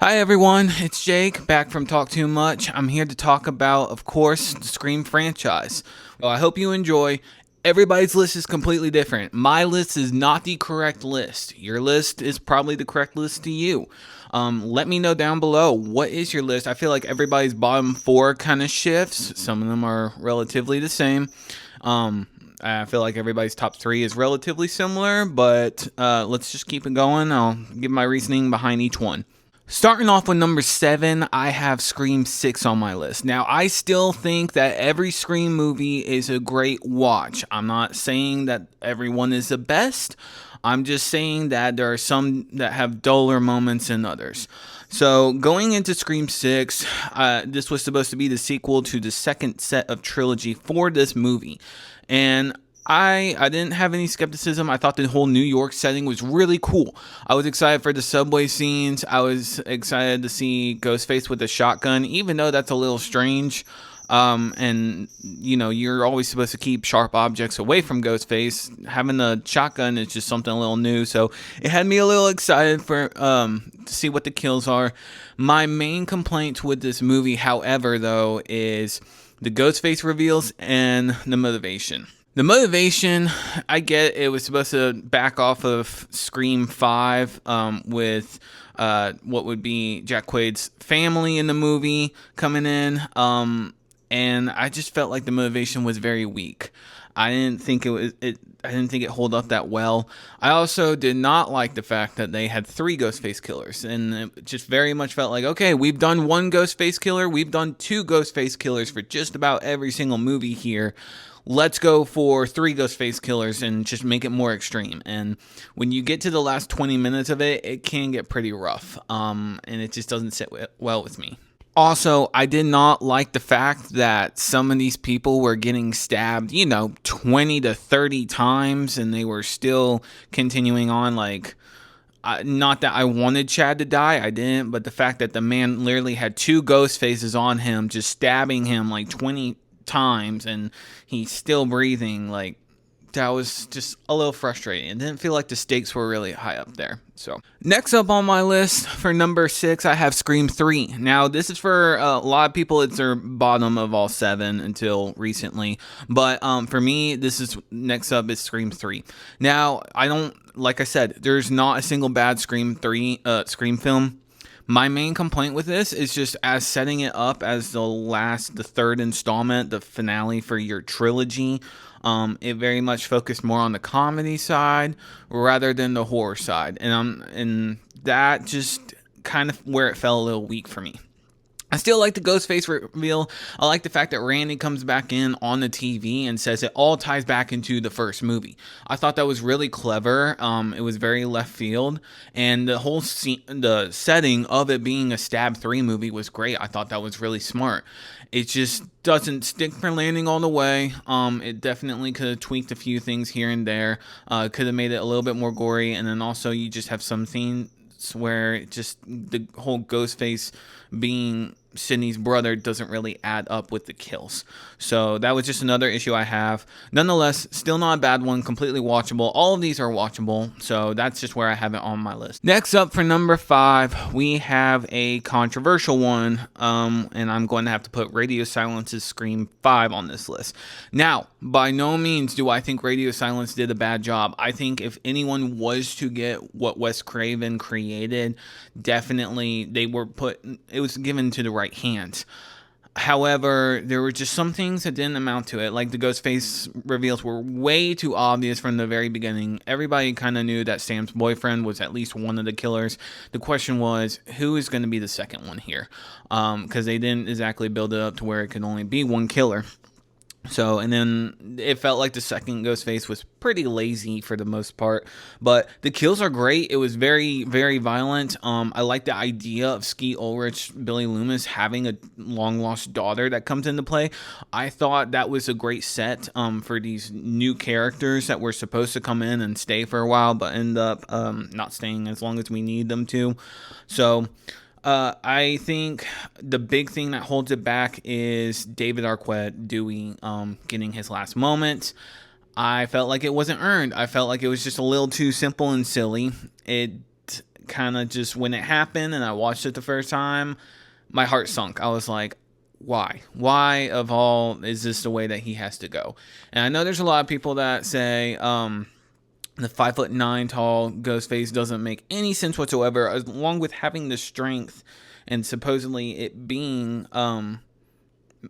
Hi everyone, it's Jake, back from Talk Too Much. I'm here to talk about, of course, the Scream franchise. Well, I hope you enjoy. Everybody's list is completely different. My list is not the correct list. Your list is probably the correct list to you. Let me know down below, what is your list? I feel like everybody's bottom four kind of shifts. Some of them are relatively the same. I feel like everybody's top three is relatively similar, but let's just keep it going. I'll give my reasoning behind each one. Starting off with number 7, I have Scream 6 on my list. Now, I still think that every Scream movie is a great watch. I'm not saying that everyone is the best. I'm just saying that there are some that have duller moments than others. So, going into Scream 6, this was supposed to be the sequel to the second set of trilogy for this movie. And I didn't have any skepticism. I thought the whole New York setting was really cool. I was excited for the subway scenes. I was excited to see Ghostface with a shotgun, even though that's a little strange. And you know, you're always supposed to keep sharp objects away from Ghostface. Having a shotgun is just something a little new, so it had me a little excited for to see what the kills are. My main complaint with this movie, however, though, is the Ghostface reveals and the motivation. The motivation, I get it was supposed to back off of Scream 5 with what would be Jack Quaid's family in the movie coming in. And I just felt like the motivation was very weak. I didn't think I didn't think it held up that well. I also did not like the fact that they had 3 Ghostface killers, and it just very much felt like, okay, we've done 1 Ghostface killer, we've done 2 Ghostface killers for just about every single movie here. Let's go for 3 Ghostface killers and just make it more extreme. And when you get to the last 20 minutes of it, it can get pretty rough, and it just doesn't sit well with me. Also, I did not like the fact that some of these people were getting stabbed, 20 to 30 times, and they were still continuing on. Like, not that I wanted Chad to die, I didn't, but the fact that the man literally had 2 ghost faces on him, just stabbing him like 20 times, and he's still breathing, like, that was just a little frustrating. It didn't feel like the stakes were really high up there. So next up on my list for number 6, I have Scream 3. Now, this is for a lot of people, it's their bottom of all 7 until recently. But for me, this is next up is Scream 3. Now, like I said, there's not a single bad Scream film. My main complaint with this is just as setting it up as the third installment, the finale for your trilogy. It very much focused more on the comedy side rather than the horror side, and that just kind of where it fell a little weak for me. I still like the Ghostface reveal. I like the fact that Randy comes back in on the TV and says it all ties back into the first movie. I thought that was really clever. It was very left field, and the whole the setting of it being a Stab 3 movie was great. I thought that was really smart. It just doesn't stick for landing all the way. It definitely could have tweaked a few things here and there. Could have made it a little bit more gory, and then also you just have some scenes where just the whole Ghostface being Sydney's brother doesn't really add up with the kills. So that was just another issue I have. Nonetheless, still not a bad one, completely watchable. All of these are watchable, so that's just where I have it on my list. Next up for number 5, we have a controversial one, and I'm going to have to put Radio Silence's Scream 5 on this list. Now, by no means do I think Radio Silence did a bad job. I think if anyone was to get what Wes Craven created, definitely it was given to the right hands. However, there were just some things that didn't amount to it. Like the Ghostface reveals were way too obvious from the very beginning. Everybody kind of knew that Sam's boyfriend was at least one of the killers. The question was, who is going to be the second one here? Because they didn't exactly build it up to where it could only be one killer. So, and then it felt like the second Ghostface was pretty lazy for the most part, but the kills are great. It was very, very violent. I like the idea of Skeet Ulrich, Billy Loomis having a long lost daughter that comes into play. I thought that was a great set for these new characters that were supposed to come in and stay for a while, but end up not staying as long as we need them to. So, I think the big thing that holds it back is David Arquette getting his last moment. I felt like it wasn't earned. I felt like it was just a little too simple and silly. It kind of just when it happened and I watched it the first time, my heart sunk. I was like, why? Why of all is this the way that he has to go? And I know there's a lot of people that say the 5'9" tall Ghostface doesn't make any sense whatsoever, along with having the strength and supposedly it being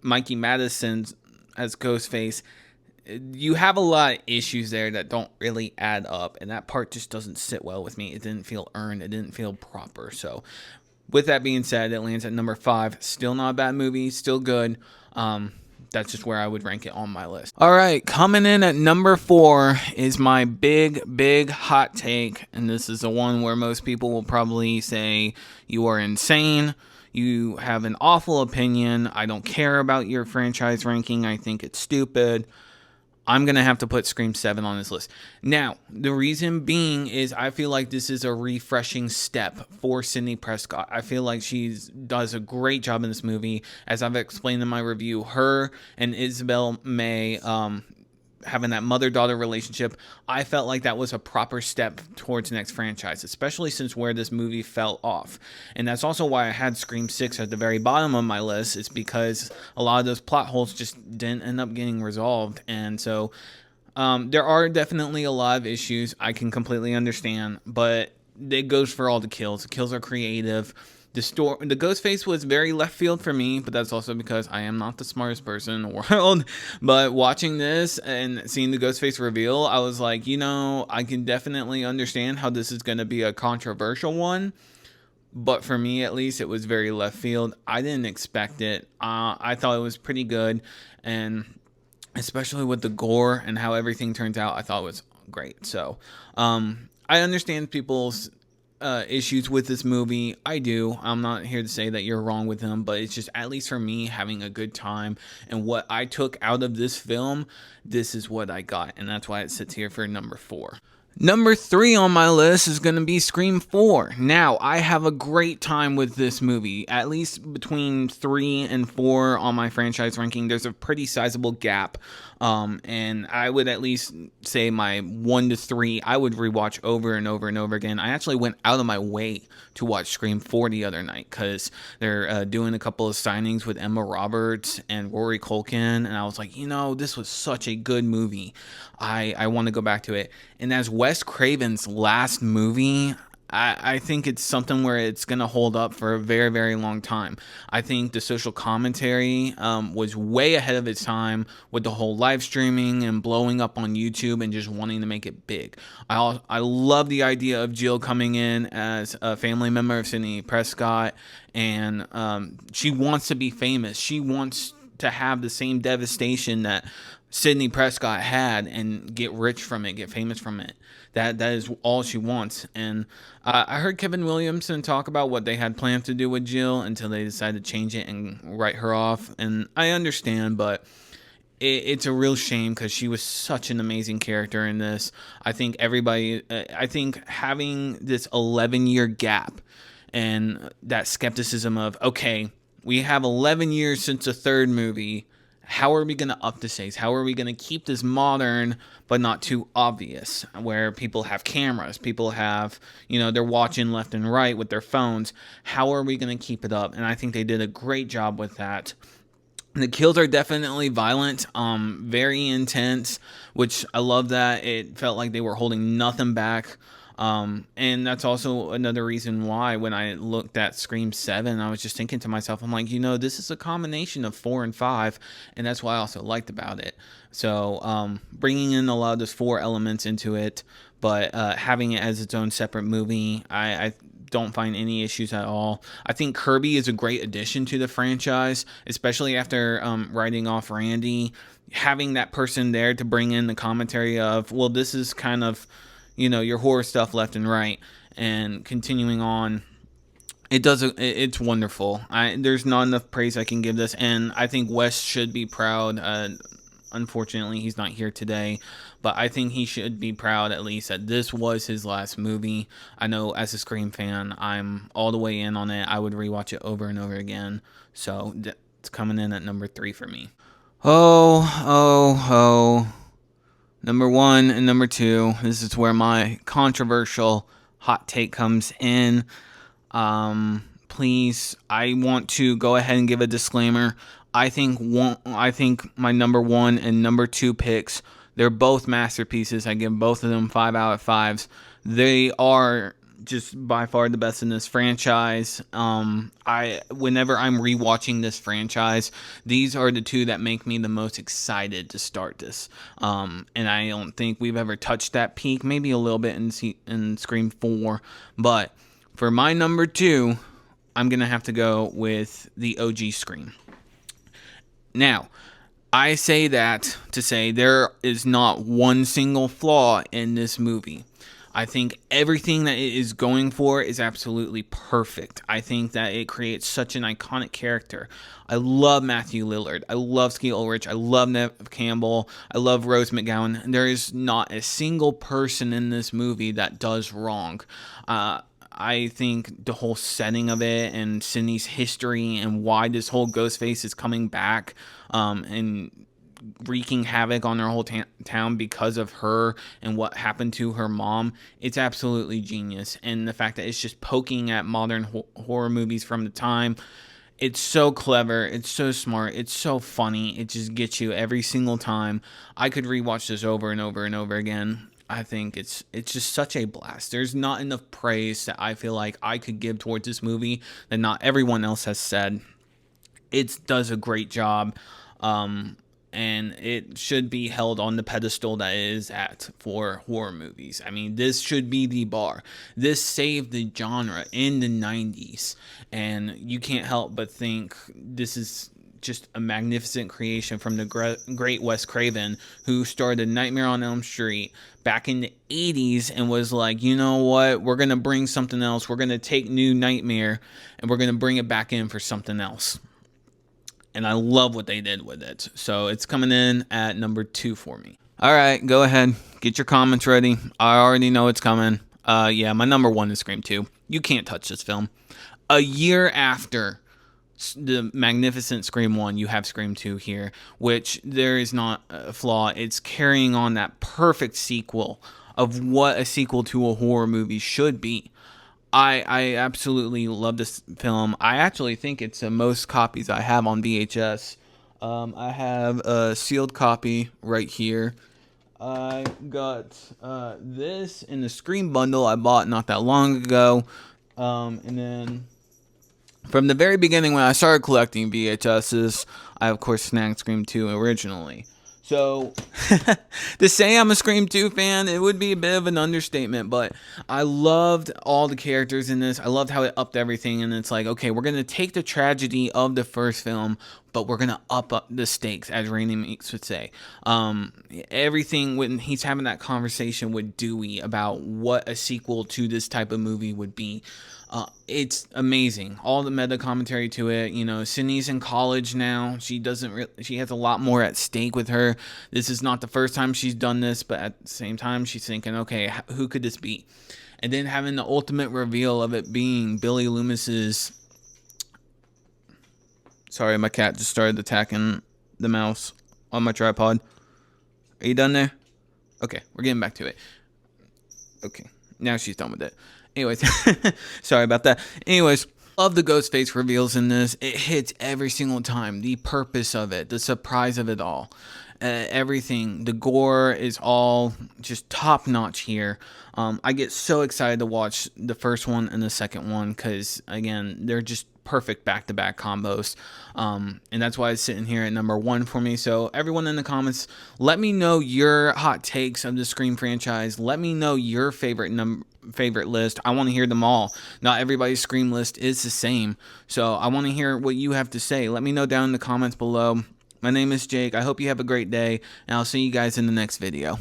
Mikey Madison as Ghostface. You have a lot of issues there that don't really add up, and that part just doesn't sit well with me. It didn't feel earned. It didn't feel proper. So with that being said, it lands at number 5. Still not a bad movie. Still good. That's just where I would rank it on my list. All right, coming in at number 4 is my big hot take, and this is the one where most people will probably say you are insane. You have an awful opinion. I don't care about your franchise ranking. I think it's stupid. I'm going to have to put Scream 7 on this list. Now, the reason being is I feel like this is a refreshing step for Sidney Prescott. I feel like she does a great job in this movie. As I've explained in my review, her and Isabel May having that mother-daughter relationship, I felt like that was a proper step towards the next franchise, especially since where this movie fell off. And that's also why I had Scream 6 at the very bottom of my list. It's because a lot of those plot holes just didn't end up getting resolved. And so there are definitely a lot of issues I can completely understand, but it goes for all the kills. The kills are creative. The Ghostface was very left field for me, but that's also because I am not the smartest person in the world. But watching this and seeing the Ghostface reveal, I was like, I can definitely understand how this is going to be a controversial one. But for me, at least, it was very left field. I didn't expect it. I thought it was pretty good. And especially with the gore and how everything turns out, I thought it was great. So I understand people's issues with this movie. I do. I'm not here to say that you're wrong with them, but it's just, at least for me, having a good time and what I took out of this film, this is what I got, and that's why it sits here for number 4. Number 3 on my list is going to be Scream 4. Now, I have a great time with this movie. At least between 3 and 4 on my franchise ranking, there's a pretty sizable gap. And I would at least say my 1 to 3, I would rewatch over and over and over again. I actually went out of my way to watch Scream 4 the other night because they're doing a couple of signings with Emma Roberts and Rory Culkin. And I was like, this was such a good movie. I want to go back to it. And as Wes Craven's last movie, I think it's something where it's going to hold up for a very, very long time. I think the social commentary was way ahead of its time with the whole live streaming and blowing up on YouTube and just wanting to make it big. I love the idea of Jill coming in as a family member of Sidney Prescott, and she wants to be famous. She wants to have the same devastation that Sidney Prescott had and get rich from it, get famous from it. That is all she wants. And I heard Kevin Williamson talk about what they had planned to do with Jill until they decided to change it and write her off. And I understand, but it's a real shame because she was such an amazing character in this. I think having this 11-year gap and that skepticism of, okay, we have 11 years since the third movie. How are we going to up the stakes? How are we going to keep this modern but not too obvious, where people have cameras, people have, they're watching left and right with their phones. How are we going to keep it up? And I think they did a great job with that. The kills are definitely violent, very intense, which I love that. It felt like they were holding nothing back. And that's also another reason why when I looked at Scream 7, I was just thinking to myself, I'm like, this is a combination of 4 and 5, and that's what I also liked about it. So bringing in a lot of those 4 elements into it, but having it as its own separate movie, I don't find any issues at all. I think Kirby is a great addition to the franchise, especially after writing off Randy. Having that person there to bring in the commentary of, well, this is kind of your horror stuff left and right, and continuing on. It's wonderful. There's not enough praise I can give this, and I think Wes should be proud. Unfortunately, he's not here today, but I think he should be proud at least that this was his last movie. I know as a Scream fan, I'm all the way in on it. I would rewatch it over and over again. So it's coming in at number 3 for me. Oh. Number 1 and number 2, this is where my controversial hot take comes in. Please, I want to go ahead and give a disclaimer. I think my number 1 and number 2 picks, they're both masterpieces. I give both of them 5 out of 5s. They are just by far the best in this franchise. Whenever I'm rewatching this franchise, these are the two that make me the most excited to start this. And I don't think we've ever touched that peak. Maybe a little bit in Scream 4, but for my number 2, I'm gonna have to go with the OG Scream. Now, I say that to say there is not one single flaw in this movie. I think everything that it is going for is absolutely perfect. I think that it creates such an iconic character. I love Matthew Lillard. I love Skeet Ulrich. I love Neve Campbell. I love Rose McGowan. There is not a single person in this movie that does wrong. I think the whole setting of it and Sydney's history and why this whole Ghostface is coming back and wreaking havoc on their whole town because of her and what happened to her mom, it's absolutely genius. And the fact that it's just poking at modern horror movies from the time, it's so clever, it's so smart, it's so funny, it just gets you every single time. I could rewatch this over and over and over again. I think it's just such a blast. There's not enough praise that I feel like I could give towards this movie that not everyone else has said. It does a great job. And it should be held on the pedestal that it is at for horror movies. I mean, this should be the bar. This saved the genre in the 90s, and you can't help but think this is just a magnificent creation from the great Wes Craven, who started Nightmare on Elm Street back in the 80s and was like, you know what, we're going to bring something else. We're going to take New Nightmare, and we're going to bring it back in for something else. And I love what they did with it. So it's coming in at number 2 for me. All right, go ahead. Get your comments ready. I already know it's coming. Yeah, my number 1 is Scream 2. You can't touch this film. A year after the magnificent Scream 1, you have Scream 2 here, which there is not a flaw. It's carrying on that perfect sequel of what a sequel to a horror movie should be. I absolutely love this film. I actually think it's the most copies I have on VHS. I have a sealed copy right here. I got this in the Scream bundle I bought not that long ago. And then from the very beginning when I started collecting VHSs, I of course snagged Scream 2 originally. So, to say I'm a Scream 2 fan, it would be a bit of an understatement, but I loved all the characters in this. I loved how it upped everything, and it's like, okay, we're going to take the tragedy of the first film, but we're going to up the stakes, as Rainy Meeks would say. Everything, when he's having that conversation with Dewey about what a sequel to this type of movie would be, it's amazing. All the meta commentary to it. You know, Sydney's in college now. She has a lot more at stake with her. This is not the first time she's done this, but at the same time, she's thinking, okay, who could this be? And then having the ultimate reveal of it being Billy Loomis's. Sorry, my cat just started attacking the mouse on my tripod. Are you done there? Okay, we're getting back to it. Okay, now she's done with it. Anyways, sorry about that. Anyways, love the Ghostface reveals in this. It hits every single time. The purpose of it, the surprise of it all. Everything. The gore is all just top notch here. I get so excited to watch the first one and the second one because, again, they're just perfect back-to-back combos. And that's why it's sitting here at number 1 for me. So everyone in the comments, let me know your hot takes of the Scream franchise. Let me know your favorite list. I want to hear them all. Not everybody's Scream list is the same. So I want to hear what you have to say. Let me know down in the comments below. My name is Jake. I hope you have a great day, and I'll see you guys in the next video.